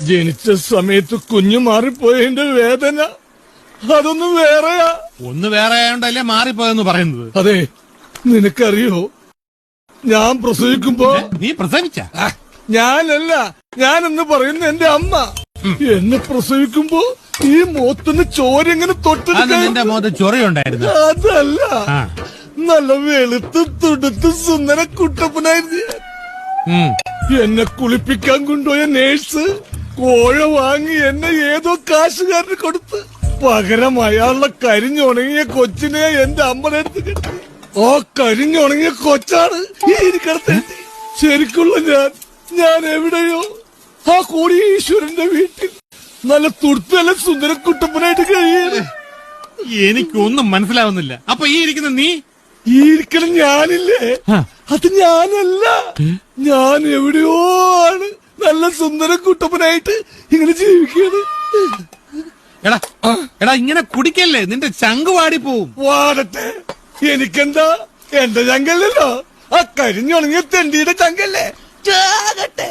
ജനിച്ച സമയത്ത് കുഞ്ഞു മാറിപ്പോയതിന്റെ വേദന അതൊന്നും വേറെയാ. ഒന്ന് വേറെ ആയോണ്ടല്ലേ മാറിപ്പോയെന്ന് പറയുന്നത്. അതെ, നിനക്കറിയോ, ഞാൻ പ്രസവിക്കുമ്പോ നീ പ്രസവിച്ച? ഞാനല്ല, ഞാനെന്ന് പറയുന്ന എന്റെ അമ്മ എന്നെ പ്രസവിക്കുമ്പോ ഈ മുഖത്തുനിന്ന് ചോര എങ്ങനെ നിന്റെ മുഖത്ത് ചൊറിയുണ്ടായിരുന്നു? അതല്ല, നല്ല വെളുത്ത് തുടുത്ത് സുന്ദര കുട്ടപ്പനായിരുന്നു. എന്നെ കുളിപ്പിക്കാൻ കൊണ്ടുപോയ നേഴ്സ് കോഴ വാങ്ങി എന്നെ ഏതോ കാശുകാരന് കൊടുത്ത് പകരം അയാളുടെ കരിഞ്ഞുണങ്ങിയ കൊച്ചിനെ എന്റെ അമ്മയുടെ അടുത്ത് കിട്ടി. ആ കരിഞ്ഞുണങ്ങിയ കൊച്ചാണ് എനിക്കടുത്ത്. ശരിക്കുള്ള ഞാൻ എവിടെയോ ആ കോടീശ്വരന്റെ വീട്ടിൽ നല്ല തുടുത്തല്ല സുന്ദര കുട്ടപ്പനായിട്ട് കഴിയാണ്. എനിക്കൊന്നും മനസ്സിലാവുന്നില്ല. അപ്പൊ ഈ ഇരിക്കുന്ന നീ? ഈ ഇരിക്കണം ഞാനില്ലേ, അത് ഞാനല്ല. ഞാൻ എവിടെയോ ആണ് നല്ല സുന്ദര കുട്ടപ്പനായിട്ട് ഇങ്ങനെ ജീവിക്കുകയാണ്. എടാ ഇങ്ങനെ കുടിക്കല്ലേ, നിന്റെ ചങ്ക് വാടിപ്പോവും. വാടട്ടെ, എനിക്കെന്താ, എന്റെ ചങ്കല്ലല്ലോ, ആ കരിഞ്ഞുണങ്ങിയ തെണ്ടിയുടെ ചങ്കല്ലേ. ചാകട്ടെ.